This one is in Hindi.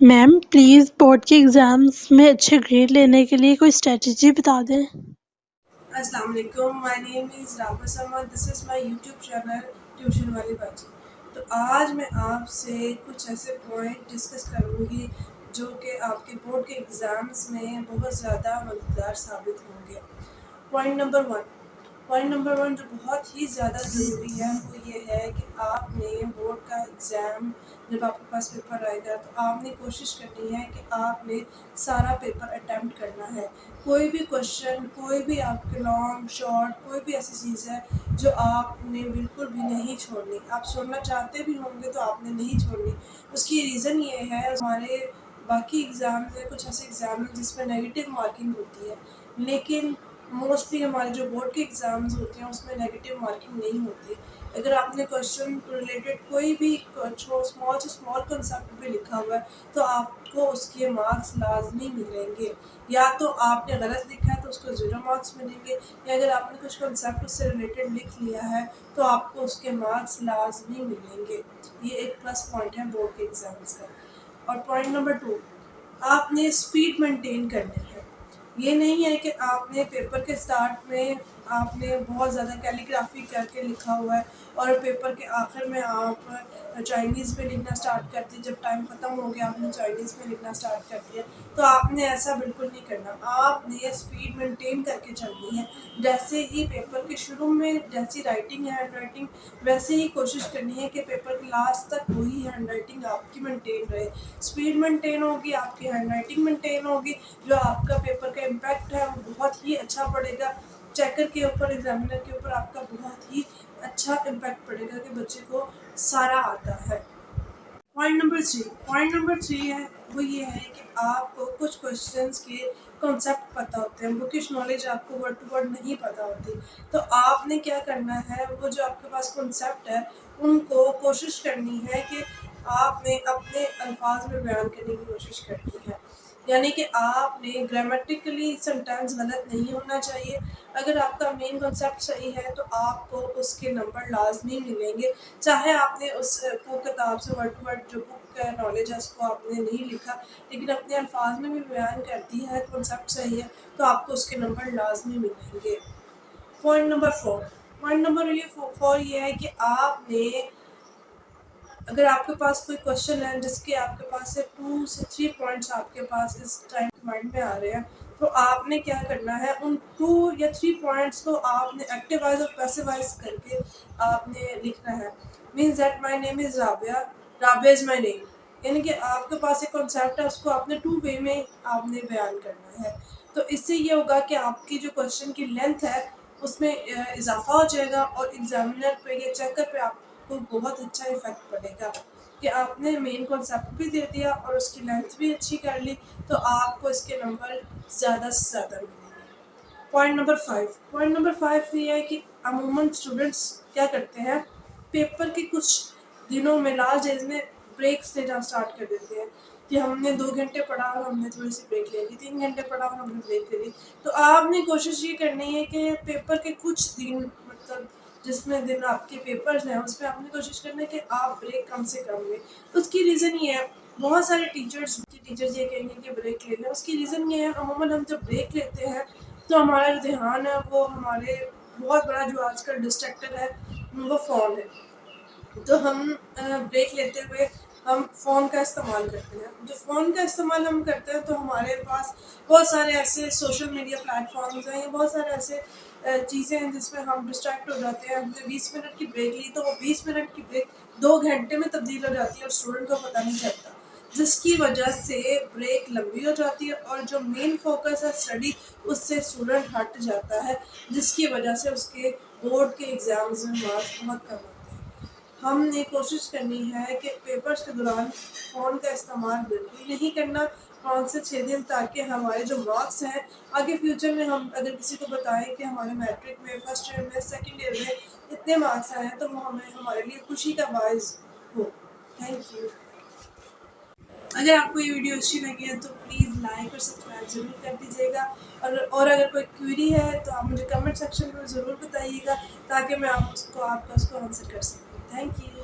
मैम प्लीज़ बोर्ड के एग्ज़ाम्स में अच्छे ग्रेड लेने के लिए कोई स्ट्रेटजी बता दें। अस्सलाम वालेकुम, my name is Raba Samad, this is my YouTube channel tuition वाली बाजी। तो आज मैं आपसे कुछ ऐसे पॉइंट डिस्कस करूँगी जो कि आपके बोर्ड के एग्ज़ाम्स में बहुत ज़्यादा मददगार साबित होंगे। पॉइंट नंबर वन जो बहुत ही ज़्यादा ज़रूरी है वो ये है कि आपने बोर्ड का एग्ज़ाम जब आपके पास पेपर आएगा तो आपने कोशिश करनी है कि आपने सारा पेपर अटैम्प्ट करना है। कोई भी क्वेश्चन, कोई भी आपके लॉन्ग शॉर्ट कोई भी ऐसी चीज़ है जो आपने बिल्कुल भी नहीं छोड़नी। आप छोड़ना चाहते भी होंगे तो आपने नहीं छोड़नी। उसकी रीज़न ये है, हमारे बाकी एग्ज़ाम में कुछ ऐसे एग्ज़ाम हैं जिसमें नेगेटिव मार्किंग होती है, लेकिन मोस्टली हमारे जो बोर्ड के एग्ज़ाम्स होते हैं उसमें नेगेटिव मार्किंग नहीं होती। अगर आपने क्वेश्चन रिलेटेड कोई भी स्मॉल से स्मॉल कंसेप्ट पे लिखा हुआ है तो आपको उसके मार्क्स लाजमी मिलेंगे। या तो आपने गलत लिखा है तो उसको 0 मार्क्स मिलेंगे, या अगर आपने कुछ कंसेप्ट उससे रिलेटेड लिख लिया है तो आपको उसके मार्क्स लाजमी मिलेंगे। ये एक प्लस पॉइंट है बोर्ड के एग्ज़ाम्स का। और पॉइंट नंबर 2, आपने स्पीड मेंटेन करनी है। ये नहीं है कि आपने पेपर के स्टार्ट में आपने बहुत ज़्यादा कैलीग्राफी करके लिखा हुआ है और पेपर के आखिर में आप चाइनीज़ में लिखना स्टार्ट कर दिए। जब टाइम ख़त्म हो गया आपने चाइनीज़ में लिखना स्टार्ट कर दिया। तो आपने ऐसा बिल्कुल नहीं करना। आपने स्पीड मेंटेन करके चलनी है। जैसे ही पेपर के शुरू में जैसी राइटिंग है, हैंड राइटिंग, वैसे ही कोशिश करनी है कि पेपर के लास्ट तक वही हैंड राइटिंग आपकी मेंटेन रहे। स्पीड मेंटेन होगी, आपकी हैंड राइटिंग मेंटेन होगी, जो आपका पेपर का इम्पैक्ट है वो बहुत ही अच्छा पड़ेगा। चेकर के ऊपर, एग्जामिनर के ऊपर आपका बहुत ही अच्छा इम्पैक्ट पड़ेगा कि बच्चे को सारा आता है। पॉइंट नंबर 3 है वो ये है कि आपको कुछ क्वेश्चंस के कॉन्सेप्ट पता होते हैं, बुकिश नॉलेज आपको वर्ड टू वर्ड नहीं पता होती। तो आपने क्या करना है, वो जो आपके पास कॉन्सेप्ट है उनको कोशिश करनी है कि आपने अपने अल्फाज में बयान करने की कोशिश करनी है। यानी कि आपने ग्रामेटिकली सेंटेंस गलत नहीं होना चाहिए। अगर आपका मेन कॉन्सेप्ट सही है तो आपको उसके नंबर लाजमी मिलेंगे, चाहे आपने उस को किताब से वर्ड टू वर्ड जो बुक का नॉलेज है उसको आपने नहीं लिखा, लेकिन अपने अल्फाज में भी बयान कर दिया है, कॉन्सेप्ट सही है तो आपको उसके नंबर लाजमी मिलेंगे। पॉइंट नंबर 4 ये है कि आपने, अगर आपके पास कोई क्वेश्चन है जिसके आपके पास से 2 से 3 पॉइंट्स आपके पास इस टाइम माइंड में आ रहे हैं, तो आपने क्या करना है, उन 2 या 3 पॉइंट्स को आपने एक्टिवाइज और पैसिवाइज करके आपने लिखना है। Means that my name is Rabia, Rabia is my name. यानी कि आपके पास एक कॉन्सेप्ट है, उसको आपने 2 वे में आपने बयान करना है। तो इससे ये होगा कि आपकी जो क्वेश्चन की लेंथ है उसमें इजाफा हो जाएगा और एग्जामिनर पे या चेकर पे आपको बहुत अच्छा इफेक्ट पड़ेगा कि आपने मेन कॉन्सेप्ट भी दे दिया और उसकी लेंथ भी अच्छी कर ली, तो आपको इसके नंबर ज़्यादा से ज़्यादा मिलेंगे। पॉइंट नंबर 5 ये है कि अमूमन स्टूडेंट्स क्या करते हैं, पेपर के कुछ दिनों में लास्ट डेज में ब्रेक्स लेना स्टार्ट कर देते हैं कि हमने 2 घंटे पढ़ा और हमने थोड़ी सी ब्रेक ले ली, 3 घंटे पढ़ा और हमने ब्रेक ले ली। तो आपने कोशिश ये करनी है कि पेपर के कुछ दिन, मतलब जिसमें दिन आपके पेपर्स हैं उसमें आपने कोशिश करना है कि आप ब्रेक कम से कम लें। उसकी रीज़न ये है, बहुत सारे टीचर्स ये कहेंगे कि ब्रेक ले लें। उसकी रीज़न ये है, अमूमन हम जब ब्रेक लेते हैं तो हमारा जो ध्यान है वो हमारे बहुत बड़ा जो आजकल डिस्ट्रैक्टर है वो फ़ोन है। तो हम ब्रेक लेते हुए हम फ़ोन का इस्तेमाल करते हैं। जो फ़ोन का इस्तेमाल हम करते हैं तो हमारे पास बहुत सारे ऐसे सोशल मीडिया प्लेटफॉर्म्स हैं या बहुत सारे ऐसे चीज़ें हैं जिसमें हम डिस्ट्रैक्ट हो जाते हैं। हमने 20 मिनट की ब्रेक ली तो वो 20 मिनट की ब्रेक 2 घंटे में तब्दील हो जाती है और स्टूडेंट को पता नहीं चलता, जिसकी वजह से ब्रेक लंबी हो जाती है और जो मेन फोकस है स्टडी उससे स्टूडेंट हट जाता है, जिसकी वजह से उसके बोर्ड के एग्ज़ाम्स में मार्क्स बहुत कम आते हैं। हमने कोशिश करनी है कि पेपर्स के दौरान फ़ोन का इस्तेमाल बिल्कुल नहीं करना, 5 से 6 दिन, ताकि हमारे जो मार्क्स हैं आगे फ्यूचर में हम अगर किसी को बताएं कि हमारे मैट्रिक में फर्स्ट ईयर में सेकंड ईयर में इतने मार्क्स आए हैं तो वो हमें हमारे लिए खुशी का बायस हो। Thank you. अगर आपको ये वीडियो अच्छी लगी है तो प्लीज़ लाइक और सब्सक्राइब ज़रूर कर दीजिएगा, और अगर कोई क्वेरी है तो आप मुझे कमेंट सेक्शन में ज़रूर बताइएगा ताकि मैं आपका उसको आंसर कर सकूँ। Thank you.